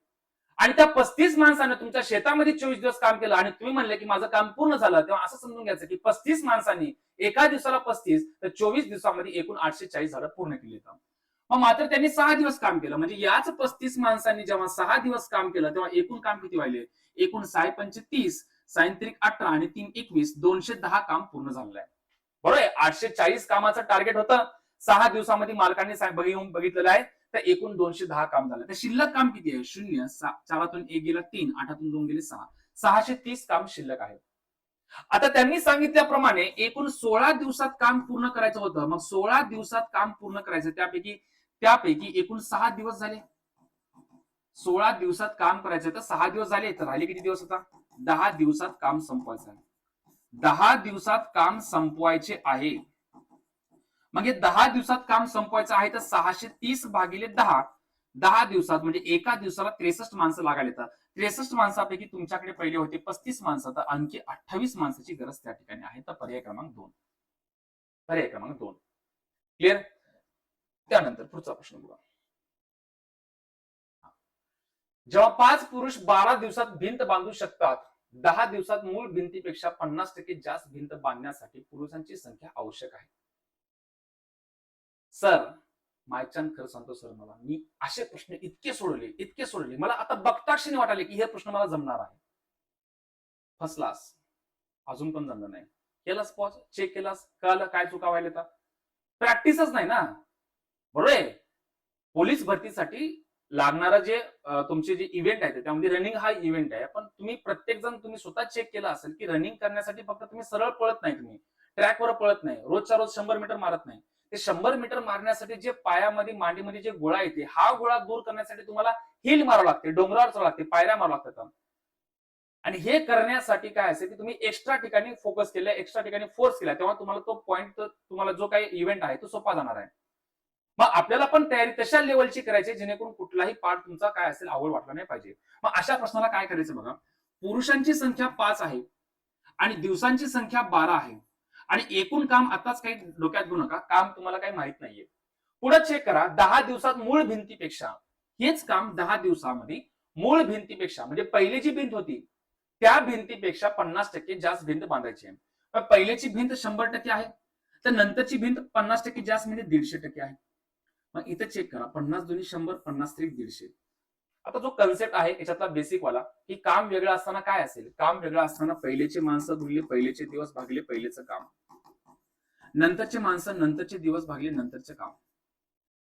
आणि त्या 35 माणसानं तुमच्या शेतामध्ये 24 दिवस काम केलं आणि तुम्ही म्हणले की माझं काम पूर्ण झालं, तेव्हा असं समजून घ्यायचं की 35 माणसांनी एका दिवसाला 35 तर 24 दिवसामध्ये एकूण 840 झाडं पूर्ण केली. मग मात्र त्यांनी 6 दिवस काम केलं म्हणजे याच 35 माणसांनी जेव्हा 6 दिवस काम केलं तेव्हा एकूण काम किती व्हायले? एकूण 6 पंचे 30, 6 त्रिक 18 आणि 3 21, 210 काम पूर्ण झालेलं आहे. बरोबर आहे? 840 कामाचं टार्गेट होतं, 6 दिवसामध्ये मालकांनी येऊन बघितलेलं आहे, तर एकूण 210 काम झालं. तर शिल्लक काम किती आहे? 0, 4 1 गेला 3, 8 2 गेले 6, 630 काम शिल्लक आहे. आता त्यांनी सांगितल्याप्रमाणे एकूण 16 दिवसात काम पूर्ण करायचं होतं. मग 16 दिवसात काम पूर्ण करायचं, त्यापैकी एकूण 6 दिवस झाले. 16 दिवसात काम करायचं तर 6 दिवस झाले, तर राहिले किती दिवस होता? 10 दिवसात काम संपवायचं आहे. 10 दिवसात काम संपवायचे आहे. मग हे 10 दिवसात काम संपवायचं आहे तर 630 भागिले 10, 10 दिवसात म्हणजे एका दिवसाला 63 माणसं लागायला येतात. 63 माणसापैकी तुमच्याकडे पहिले होते 35 माणसं, तर आणखी 28 माणसाची गरज त्या ठिकाणी आहे. तर पर्याय क्रमांक 2. पर्याय क्रमांक 2. क्लिअर? त्यानंतर पुढचा प्रश्न बघा. जेव्हा 5 पुरुष 12 दिवसात भिंत बांधू शकतात, 10 दिवसात मूळ भिंतीपेक्षा 50% जास्त भिंत बांधण्यासाठी पुरुषांची संख्या आवश्यक आहे. सर, मायचान खरं सांगतो सर, मला मी असे प्रश्न इतके सोडले, मला आता बघताक्षणी वाटाले की हे प्रश्न मला जमणार आहे. फसलास, अजून पण जमलं नाही. केलास पॉज, चेक केलास, कळलं काय चुका व्हायला तर प्रॅक्टिसच नाही ना. बरोबर आहे? पोलीस भरतीसाठी लागणारा जे तुमचे जे इव्हेंट आहे त्यामध्ये रनिंग हा इव्हेंट आहे. पण तुम्ही प्रत्येक जण तुम्ही स्वतः चेक केला असेल की रनिंग करण्यासाठी फक्त तुम्ही सरळ पळत नाही, तुम्ही ट्रॅकवर पळत नाही, रोजच्या रोज 100 मीटर मारत नाही. ते 100 मीटर मारण्यासाठी जे पायामध्ये मांडीमध्ये जे गोळा येते, हा गोळा दूर करण्यासाठी तुम्हाला हिल मारावं लागते, डोंगरावर चढावं लागते, पायऱ्या मारावं लागतात. आणि हे करण्यासाठी काय असेल की तुम्ही एक्स्ट्रा ठिकाणी फोकस केलं, एक्स्ट्रा ठिकाणी फोर्स केला, तेव्हा तुम्हाला तो पॉईंट, तुम्हाला जो काही इव्हेंट आहे तो सोपा जाणार आहे. मग आपल्याला पण तयारी तशा लेवलची करायची जेणेकरून कुठलाही पार्ट तुमचा काय असेल आवड वाटला नाही पाहिजे. मग अशा प्रश्नाला काय करायचं बघा, पुरुषांची संख्या 5 आहे आणि दिवसांची संख्या 12 आहे आणि एकूण काम आताच काही डोक्यात घेऊ नका, काम तुम्हाला काही माहित नाहीये. पुढे चेक करा, 10 दिवसात मूळ भिंतीपेक्षा, हेच काम 10 दिवसामध्ये मूळ भिंतीपेक्षा म्हणजे पहिली जी भिंत होती त्या भिंतीपेक्षा 50% जास्त भिंत बांधायची आहे. पहिल्याची भिंत 100% आहे, तर नंतरची भिंत 50% जास्त म्हणजे 150% आहे. मग इथे चेक करा, 50 दोन्ही 100, 50 त्रिक 150. आता जो कन्सेप्ट आहे याच्यातला बेसिक वाला, की काम वेगळं असताना काय असेल? काम वेगळं असताना पहिलेचे माणसं गुणले पहिलेचे दिवस भागले पहिलेचं काम, नंतरचे माणसं नंतरचे दिवस भागले नंतरचे काम.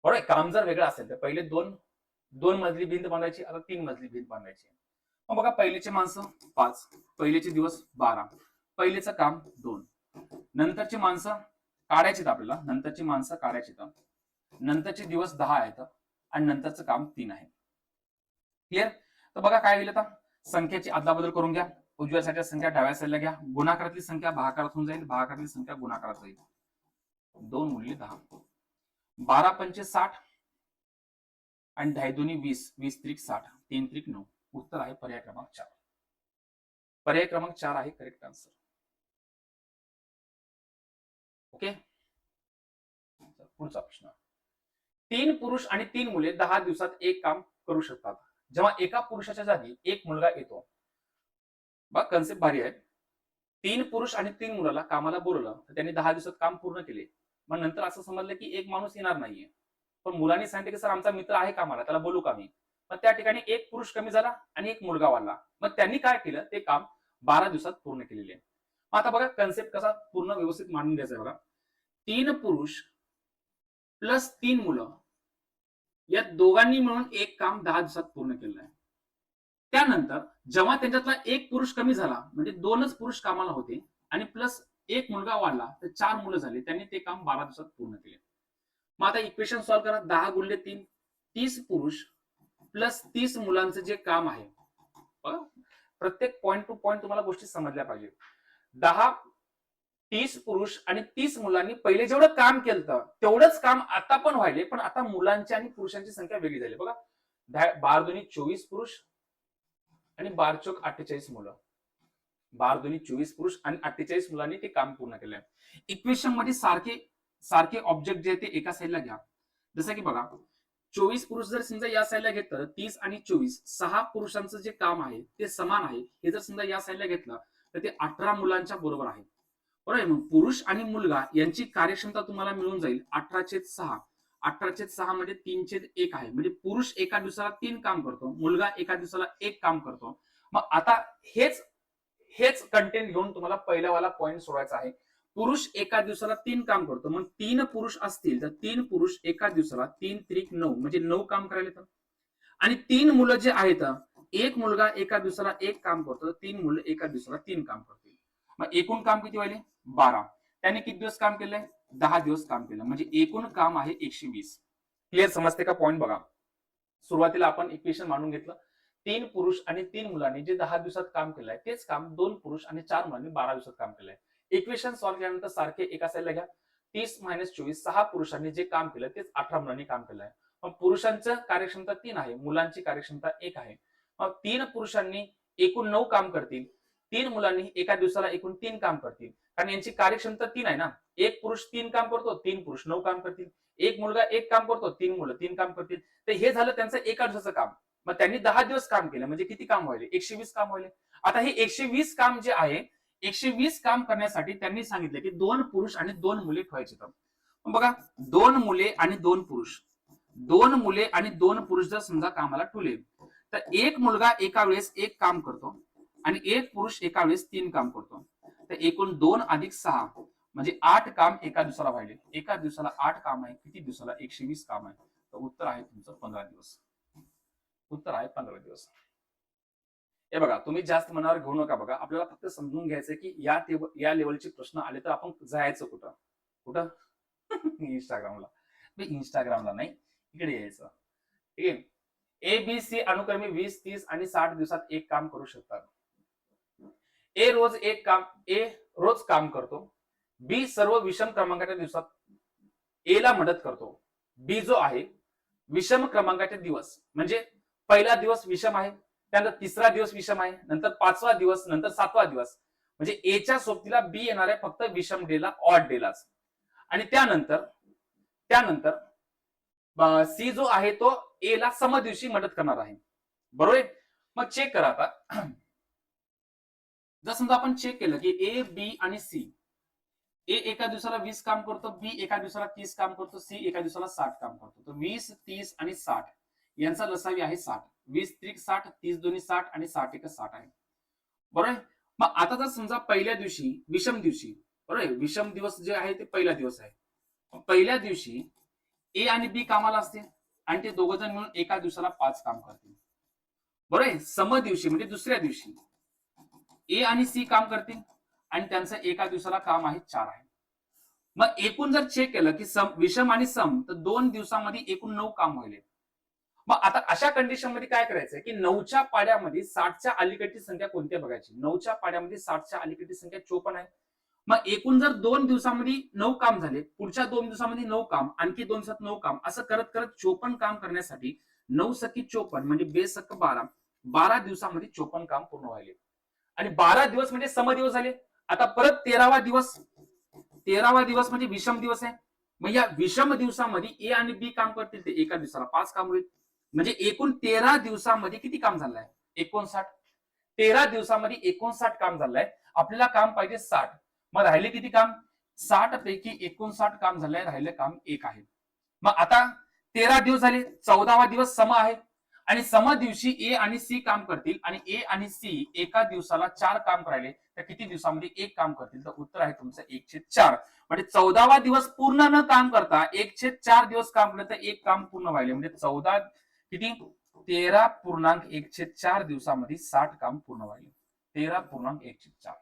बरोबर? काम जर वेगळं असेल तर पहिले दोन मजली भिंत बांधायची, आता 3 मजली भिंत बांधायची. मग बघा, पहिलेचे माणसं 5, पहिलेचे दिवस 12, पहिलेचं काम 2, नंतरची माणसं काढायची आपल्याला, नंतरची माणसं काढायची, नंतरचे दिवस 10 आहेत आणि नंतरचं काम 3 आहे. क्लिअर? तर बघा काय होईल, आता संख्येची अदलाबदल करून घ्या. उजव्या साईडच्या संख्या डाव्या साईडला घ्या, गुणाकारातली संख्या भागाकारात होऊन जाईल, भागाकारातली संख्या गुणाकारात जाईल. 2 गुणिले 10, 12 पंचे 60 आणि 10 दोन्ही 20, 20 त्रिक 60, 3 त्रिक 9. उत्तर आहे पर्याय क्रमांक 4. पर्याय क्रमांक 4 आहे करेक्ट आन्सर. ओके, पुढचा प्रश्न. 3 पुरुष आणि 3 मुले 10 दिवसात एक काम करू शकतात. जेव्हा एका पुरुषाच्या जागी एक मुलगा येतो, बघ कन्सेप्ट भारी आहे. 3 पुरुष आणि 3 मुलाला कामाला बोलवलं, तर त्यांनी 10 दिवसात काम पूर्ण केले. मग नंतर असं समजलं की एक माणूस येणार नाहीये. पण मुलांनी सांगितलं की सर आमचा मित्र आहे कामाला, त्याला बोलू का मी? मग त्या ठिकाणी एक पुरुष कमी झाला आणि एक मुलगा वाढला. मग त्यांनी काय केलं, ते काम 12 दिवसात पूर्ण केलेले आहे. मग आता बघा कन्सेप्ट कसा पूर्ण व्यवस्थित मांडून द्यायचा आहे बघा. 3 पुरुष प्लस 3 मुलं या दोघांनी मिळून एक काम 10 दिवसात पूर्ण केलं आहे. त्यानंतर जेव्हा त्यांच्यातला एक पुरुष कमी झाला, म्हणजे 2च पुरुष कामाला होते आणि प्लस एक मुलगा वाढला, तर 4 मुलं झाली. त्यांनी ते काम 12 दिवसात पूर्ण केले. मग आता इक्वेशन सॉल्व्ह करा. 10 गुणिले 3, 30 पुरुष प्लस 30 मुलांचं जे काम आहे. प्रत्येक पॉइंट टू पॉइंट तुम्हाला गोष्टी समजल्या पाहिजे. 10, 30 पुरुष आणि 30 मुलांनी पहिले जेवढं काम केलं तेवढंच काम आता पण व्हायले, पण आता मुलांची आणि पुरुषांची संख्या वेगळी झाली. बघा 12 दुनी 24 पुरुष आणि 12 चौक 48 मुलं. 12 दुनी 24 पुरुष आणि 48 मुलांनी ते काम पूर्ण केलंय. इक्वेशन मध्ये सारखे ऑब्जेक्ट जे आहे ते एका साईडला घ्या. जसं की बघा 24 पुरुष जर समजा या साईडला घेतलं, 30 आणि 24 6 पुरुषांचं जे काम आहे ते समान आहे. हे जर समजा या साईडला घेतलं तर ते 18 मुलांच्या बरोबर आहे. बरोबर. मग पुरुष आणि मुलगा यांची कार्यक्षमता तुम्हाला मिळून जाईल 18/6. 18/6 मध्ये 3/1 आहे. म्हणजे पुरुष एका दिवसाला 3 काम करतो, मुलगा एका दिवसाला 1 काम करतो. मग आता हेच कंटेंट घेऊन तुम्हाला पहिलावाला पॉईंट सोडवायचा आहे. पुरुष एका दिवसाला 3 काम करतो. मग 3 पुरुष असतील तर 3 पुरुष एका दिवसाला 3×9 म्हणजे 9 काम करायला येतं. आणि 3 मुलं जे आहेत, एक मुलगा एका दिवसाला 1 काम करतो, 3 मुलं एका दिवसाला 3 काम करतील. मग एकूण काम किती व्हायले? 12. त्याने किती दिवस काम केलंय? 10 दिवस काम केलं. म्हणजे एकूण काम आहे 120. क्लिअर समजते का पॉईंट? बघा सुरुवातीला आपण इक्वेशन मांडून घेतलं. 3 पुरुष आणि 3 मुलांनी जे 10 दिवसात काम केलंय तेच काम 2 पुरुष आणि 4 मुलांनी 12 दिवसात काम केलंय. इक्वेशन सॉल्व्ह केल्यानंतर सारखे एका साईडला घ्या. 30 - 24 6 पुरुषांनी जे काम केलं तेच 18 मुलांनी काम केलंय. मग पुरुषांचं कार्यक्षमता 3 आहे, मुलांची कार्यक्षमता 1 आहे. मग 3 पुरुषांनी एकूण 9 काम करतील, 3 मुलांनी एका दिवसाला एकूण 3 काम करतील. कारण यांची कार्यक्षमता 3 आहे ना. एक पुरुष 3 काम करतो, 3 पुरुष 9 काम करतील. एक मुलगा 1 काम करतो, 3 मुलं 3 काम करतील. तर हे झालं त्यांचं एका दिवसाचं काम. मग त्यांनी 10 दिवस काम केलं म्हणजे किती काम व्हायले? 120 काम व्हायले. आता हे 120 काम जे आहे, 120 काम करण्यासाठी त्यांनी सांगितलं की 2 पुरुष आणि 2 मुले ठेवायचे. तर बघा 2 मुले आणि 2 पुरुष, 2 मुले आणि 2 पुरुष जर समजा कामाला ठेवले तर एक मुलगा एका वेळेस 1 काम करतो आणि एक पुरुष एका वेळेस 3 काम करतो. तर एकूण 2 + 6 म्हणजे 8 काम एका दिवसाला व्हायले. एका दिवसाला 8 काम आहे. किती दिवसाला? 120 काम आहे. तर उत्तर आहे तुमचं 15 दिवस. उत्तर आहे 15 दिवस. हे बघा तुम्ही जास्त मनावर घेऊ नका. बघा आपल्याला फक्त समजून घ्यायचं की या लेवलचे प्रश्न आले तर आपण जायचं कुठं कुठं इंस्टाग्रामला. इंस्टाग्रामला नाही, इकडे यायचं. ठीक आहे. ABC अनुक्रमे 20, 30 आणि 60 दिवसात एक काम करू शकतात. ए रोज काम करतो. बी सर्व विषम क्रमांकाच्या दिवसात ए ला मदत करतो. बी जो आहे विषम क्रमांकाचे दिवस, म्हणजे पहिला दिवस विषम आहे, त्यानंतर तिसरा दिवस विषम आहे, नंतर 5वा दिवस, नंतर 7वा दिवस. म्हणजे एच्या सोबतीला बी येणार आहे फक्त विषम डेला, ऑड डेलाच. आणि त्यानंतर सी जो आहे तो ए ला समदिवशी मदत करणार आहे. बरोबर आहे. मग चेक करा आता. जर समजा आपण चेक केलं की ए, बी आणि सी, ए एका दिवसाला 20 काम करतो, बी एका दिवसाला 30 काम करतो, सी एका दिवसाला 60 काम करतो. तर 20, 30 आणि 60 यांचा लसावी आहे 60. 20 त्रिक 60, 30 दोन्ही 60 आणि 60 एक 60 आहे. बरोबर. मग आता जर समजा पहिल्या दिवशी विषम दिवशी, बरोबर, विषम दिवस जे आहे ते पहिला दिवस आहे. पहिल्या दिवशी ए आणि बी कामाला असते आणि ते दोघ जण मिळून एका दिवसाला 5 काम करतील. बरोबर. सम दिवशी म्हणजे दुसऱ्या दिवशी ए आणि सी काम करतील आणि त्यांचं एका दिवसाला काम आहे 4 आहे. मग एकूण जर चेक केलं की विषम आणि सम, तर 2 दिवसामध्ये एकूण 9 काम होईल. मग आता अशा कंडिशन मध्ये काय करायचंय की 9च्या पाड्यामध्ये 60च्या अलीकडची संख्या कोणती बघायची. 9च्या पाड्यामध्ये 60च्या अलीकडची संख्या 54 आहे. मग एकूण जर 2 दिवसामध्ये 9 काम झाले, पुढच्या 2 दिवसामध्ये 9 काम, आणखी 2 दिवसात 9 काम, असं करत करत 54 काम करण्यासाठी 9 सकी 54 म्हणजे 2 सक 12, 12 दिवसामध्ये 54 काम पूर्ण व्हायले. आणि 12 दिवस म्हणजे समदिवस झाले. आता परत 13वा दिवस म्हणजे विषम दिवस आहे. मग या विषम दिवसामध्ये ए आणि बी काम करतील, ते एका दिवसाला 5 काम होईल. म्हणजे एकूण 13 दिवसामध्ये किती काम झालंय? 59. 13 दिवसामध्ये 59 काम झालंय. आपल्याला काम पाहिजे 60. मग राहिले किती काम? 60 पैकी 59 काम झालंय, राहिलं काम 1 आहे. मग आता 13 दिवस झाले, 14वा दिवस सम आहे आणि सम दिवशी ए आणि सी काम करतील आणि ए आणि सी एका दिवसाला 4 काम करायले, तर किती दिवसामध्ये 1 काम करतील? तर उत्तर आहे तुमचं 1/4. म्हणजे 14वा दिवस पूर्ण न काम करता 1/4 दिवस काम केलं तर 1 काम पूर्ण व्हायले. म्हणजे 14 किती? 13.1/4 दिवसामध्ये 60 काम पूर्ण व्हायले. 13.1/4.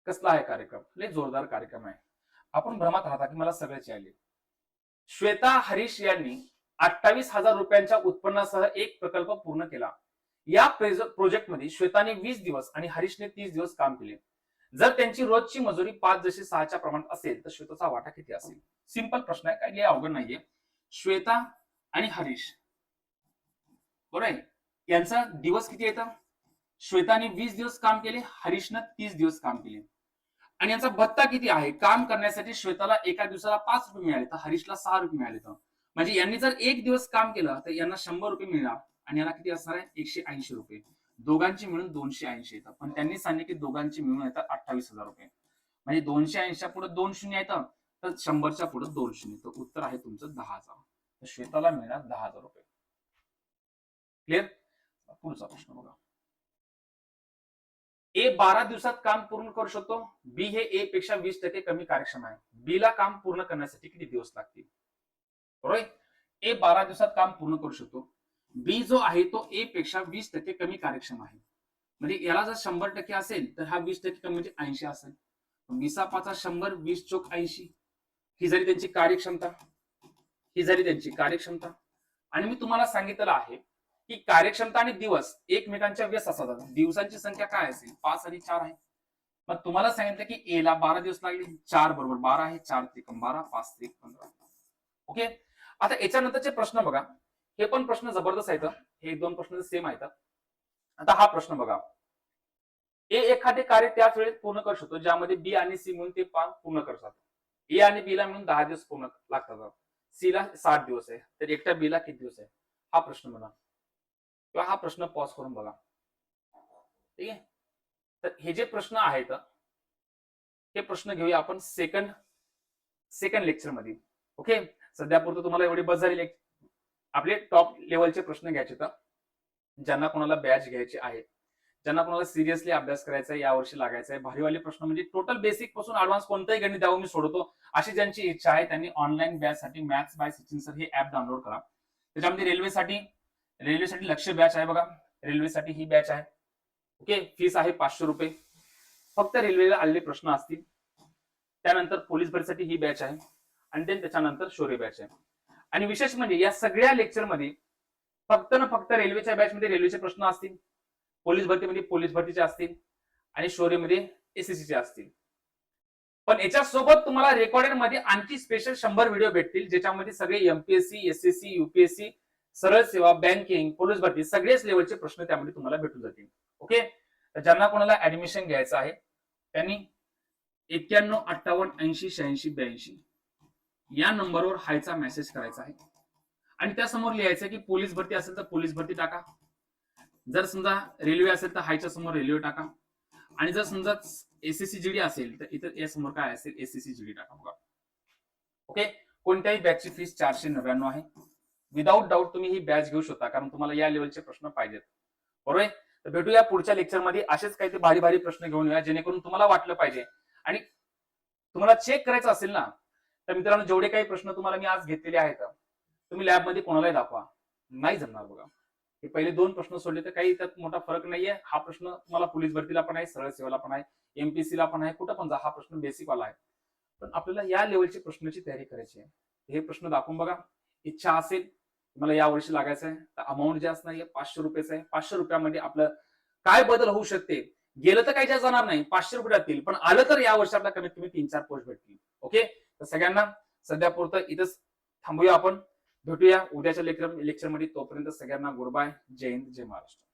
कसला आहे कार्यक्रम? लय जोरदार कार्यक्रम आहे. आपण भ्रमात राहता की मला सगळ्याचे आले. श्वेता हरीश यांनी 28,000 रुपयांच्या उत्पन्नासह एक प्रकल्प पूर्ण केला. या प्रोजेक्टमध्ये श्वेताने 20 दिवस आणि हरीशने 30 दिवस काम केले. जर त्यांची रोजची मजुरी 5:6च्या प्रमाणात असेल तर श्वेताचा वाटा किती असेल? सिंपल प्रश्न आहे, काही अवघड नाहीये. श्वेता आणि हरीश, बरोबर आहे, यांचा दिवस किती येतं? श्वेताने 20 दिवस काम केले, हरीशनं 30 दिवस काम केले. आणि यांचा भत्ता किती आहे? काम करण्यासाठी श्वेताला एका दिवसाला 5 रुपये मिळाले तर हरीशला 6 रुपये मिळाले. तर म्हणजे यांनी जर 1 दिवस काम केलं तर यांना 100 रुपये मिळणार आणि यांना किती असणार आहे? 180 रुपये. दोघांची मिळून 280 येतात. पण त्यांनी सांगितले की दोघांची मिळून येतात 28,000 रुपये. म्हणजे 280च्या पुढे 2 शून्य येतं तर 100च्या पुढे 2 शून्य. तर उत्तर आहे तुमचं 10,000. तर श्वेताला मिळणार 10,000 रुपये. क्लिअर? पुढचा प्रश्न बघा. ए 12 दिवसात काम पूर्ण करू शकतो. बी हे ए पेक्षा 20% कमी कार्यक्षम आहे. बी ला काम पूर्ण करण्यासाठी किती दिवस लागतील? बरोबर. ए 12 दिवसात काम पूर्ण करू शकतो. बी जो आहे तो ए पेक्षा 20% कमी कार्यक्षम आहे. म्हणजे याला जर 100% असेल तर हा 20% कमी म्हणजे 80 असेल. 20/5 100, 20 चोक 80. ही झाली त्यांची कार्यक्षमता. ही झाली त्यांची कार्यक्षमता. आणि मी तुम्हाला सांगितलं आहे की कार्यक्षमता आणि दिवस एकमेकांच्या व्यस्त असतात. दिवसांची संख्या काय असेल? 5 आणि 4 आहे. मग तुम्हाला सांगितलं की ए ला 12 दिवस लागले. 4 बरोबर 12 आहे. 4 त्रिकम 12, 5 त्रिक 15. ओके. आता याच्यानंतरचे प्रश्न बघा. हे पण प्रश्न जबरदस्त आहेत. हे 2 प्रश्न सेम आहेत. आता हा प्रश्न बघा. ए एखादे कार्य त्याच वेळेत पूर्ण करू शकतो ज्यामध्ये बी आणि सी मिळून ते काम पूर्ण करतात. ए आणि बी ला मिळून 10 दिवस पूर्ण लागतात. सी ला 60 दिवस आहे. तर एकट्या बी ला किती दिवस आहे? हा प्रश्न बघा किंवा हा प्रश्न पॉज करून बघा. ठीक आहे. तर हे जे प्रश्न आहेत हे प्रश्न घेऊया आपण सेकंड लेक्चर मध्ये. ओके. सध्या पुरतं तुम्हाला एवढी बस झाली. आपले टॉप लेवलचे प्रश्न घ्यायचे तर ज्यांना कोणाला बॅच घ्यायचे आहे, ज्यांना कोणाला सिरियसली अभ्यास करायचा आहे, यावर्षी लागायचा आहे, भारीवाले प्रश्न म्हणजे टोटल बेसिक पासून ऍडव्हान्स कोणताही गणित द्यावं मी सोडवतो अशी ज्यांची इच्छा आहे त्यांनी ऑनलाईन बॅच साठी मॅथ्स बाय सचिन सर हे ऍप डाउनलोड करा. त्याच्यामध्ये रेल्वेसाठी लक्ष्य बॅच आहे बघा. रेल्वेसाठी ही बॅच आहे. ओके. फीस आहे 500 रुपये. फक्त रेल्वेला आलेले प्रश्न असतील. त्यानंतर पोलीस भरतीसाठी ही बॅच आहे आणि त्याच्यानंतर शौर्य बॅच आहे. आणि विशेष म्हणजे या सगळ्या लेक्चरमध्ये फक्त ना फक्त रेल्वेच्या बॅचमध्ये रेल्वेचे प्रश्न असतील, पोलीस भरतीमध्ये पोलीस भरतीचे असतील आणि शौर्यमध्ये एसएससीचे असतील. पण याच्यासोबत तुम्हाला रेकॉर्डेड मध्ये आणखी स्पेशल 100 व्हिडिओ भेटतील ज्याच्यामध्ये सगळे एमपीएससी, एसएससी, युपीएससी, सरळ सेवा, बँकिंग, पोलीस भरती सगळेच लेवलचे प्रश्न त्यामध्ये तुम्हाला भेटून जातील. ओके. तर ज्यांना कोणाला ऍडमिशन घ्यायचं आहे त्यांनी 9158808682 या नंबरवर हायचा मेसेज करायचा आहे आणि त्यासमोर लिहायचं की पोलीस भरती असेल तर पोलीस भरती टाका. जर समजा रेल्वे असेल तर हायच्या समोर रेल्वे टाका आणि जर समजा एसएससी जीडी असेल तर इथं या समोर काय असेल? एसएससी जीडी टाका बघा. ओके. कोणत्याही बॅचची फीस 499 आहे. विदाऊट डाऊट तुम्ही ही बॅच घेऊ शकता कारण तुम्हाला या लेवलचे प्रश्न पाहिजेत. बरोबर आहे. तर भेटूया पुढच्या लेक्चरमध्ये. असेच काही भारी भारी प्रश्न घेऊन या जेणेकरून तुम्हाला वाटलं पाहिजे आणि तुम्हाला चेक करायचं असेल ना तर मित्रांनो जेवढे काही प्रश्न तुम्हाला मी आज घेतलेले आहेत तुम्ही लॅबमध्ये कोणालाही दाखवा. नाही जमणार बघा. हे पहिले 2 प्रश्न सोडले तर काही त्यात मोठा फरक नाहीये. हा प्रश्न तुम्हाला पोलीस भरतीला पण आहे, सरळ सेवेला पण आहे, एमपीएससी ला पण आहे, कुठं पण जा हा प्रश्न बेसिक वाला आहे. पण आपल्याला या लेवलची प्रश्नाची तयारी करायची आहे. हे प्रश्न दाखवून बघा. इच्छा असेल मला या वर्षी लागायचं आहे तर अमाऊंट जास्त नाहीये, 500 रुपयाचं आहे. 500 रुपयामध्ये आपलं काय बदल होऊ शकते? गेलं तर काही जास्त जाणार नाही, 500 रुपये जातील. पण आलं तर या वर्षी आपल्याला कमीत कमी 3-4 पोस्ट भेटतील. ओके. तर सगळ्यांना सध्या पुरतं इथंच थांबूया आपण. भेटूया उद्याच्या लेक्चरमध्ये. तोपर्यंत सगळ्यांना गुड बाय. जय हिंद, जय महाराष्ट्र.